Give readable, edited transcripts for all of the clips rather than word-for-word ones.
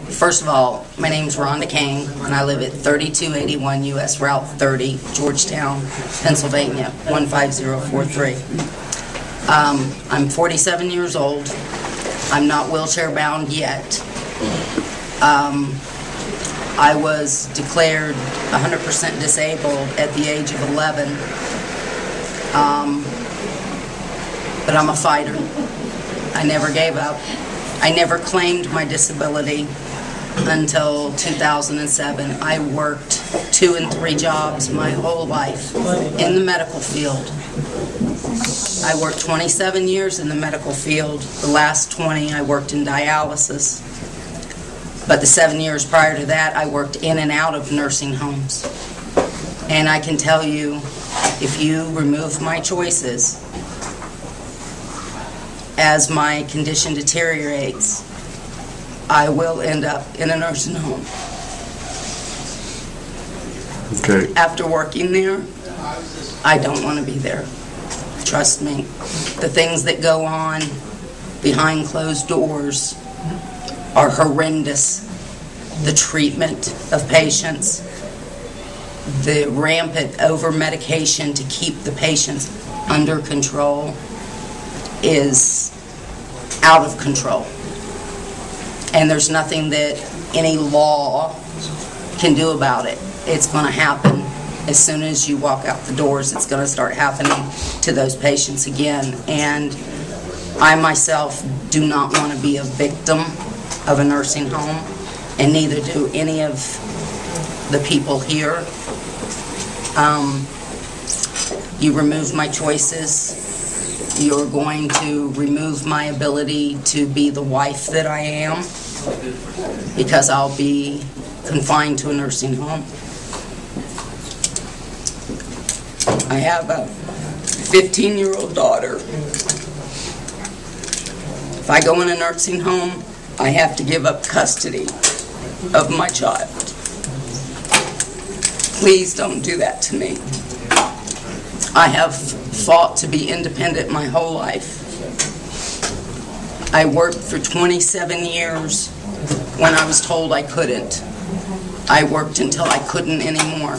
First of all, my name's Rhonda Cain, and I live at 3281 U.S. Route 30, Georgetown, Pennsylvania, 15043. I'm 47 years old. I'm not wheelchair bound yet. I was declared 100% disabled at the age of 11. But I'm a fighter. I never gave up. I never claimed my disability until 2007. I worked 2 and 3 jobs my whole life in the medical field. I worked 27 years in the medical field. The last 20 I worked in dialysis. But the 7 years prior to that, I worked in and out of nursing homes. And I can tell you, if you remove my choices, as my condition deteriorates, I will end up in a nursing home. Okay. After working there, I don't want to be there. Trust me. The things that go on behind closed doors are horrendous. The treatment of patients, the rampant over-medication to keep the patients under control is out of control. And there's nothing that any law can do about it. It's going to happen. As soon as you walk out the doors, it's going to start happening to those patients again. And I myself do not want to be a victim of a nursing home, and neither do any of the people here. You remove my choices, you're going to remove my ability to be the wife that I am, because I'll be confined to a nursing home. I have a 15-year-old daughter. If I go in a nursing home, I have to give up custody of my child. Please don't do that to me. I have fought to be independent my whole life. I worked for 27 years when I was told I couldn't. I worked until I couldn't anymore.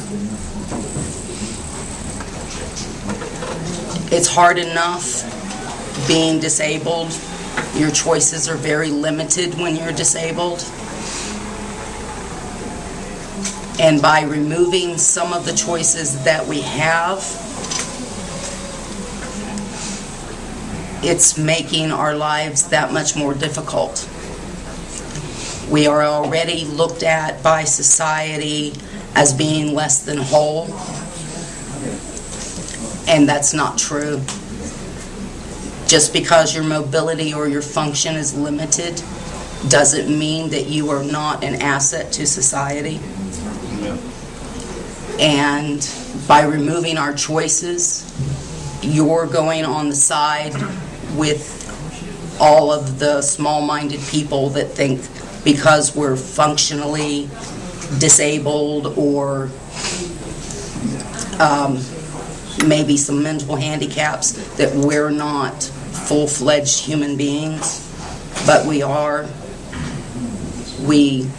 It's hard enough being disabled. Your choices are very limited when you're disabled. And by removing some of the choices that we have, it's making our lives that much more difficult. We are already looked at by society as being less than whole, and that's not true. Just because your mobility or your function is limited doesn't mean that you are not an asset to society. And by removing our choices, you're going on the side with all of the small-minded people that think because we're functionally disabled or maybe some mental handicaps that we're not full-fledged human beings, but we are. We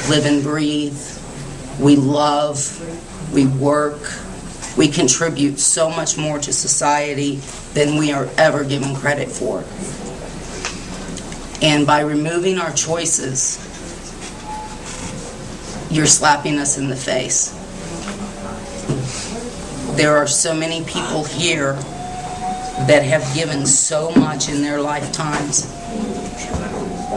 live and breathe. We love. We work. We contribute so much more to society than we are ever given credit for. And by removing our choices, you're slapping us in the face. There are so many people here that have given so much in their lifetimes,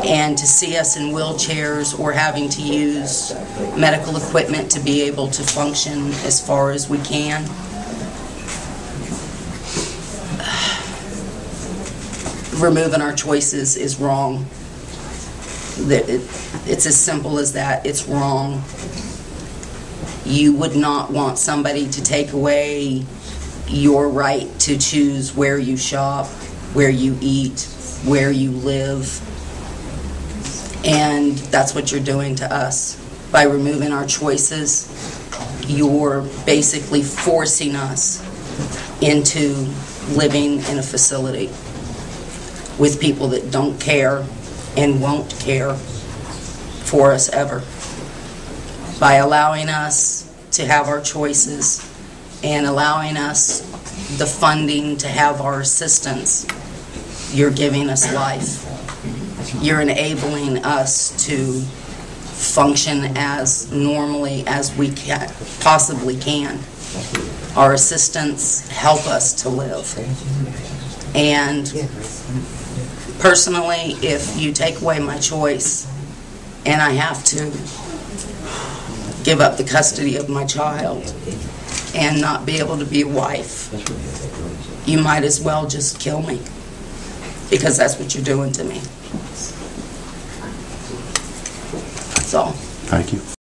and to see us in wheelchairs or having to use medical equipment to be able to function as far as we can, removing our choices is wrong. It's as simple as that. It's wrong. You would not want somebody to take away your right to choose where you shop, where you eat, where you live. And that's what you're doing to us. By removing our choices, you're basically forcing us into living in a facility with people that don't care and won't care for us ever. By allowing us to have our choices and allowing us the funding to have our assistance, you're giving us life. You're enabling us to function as normally as we possibly can. Our assistants help us to live. And personally, if you take away my choice and I have to give up the custody of my child and not be able to be a wife, you might as well just kill me, because that's what you're doing to me. That's all. Thank you.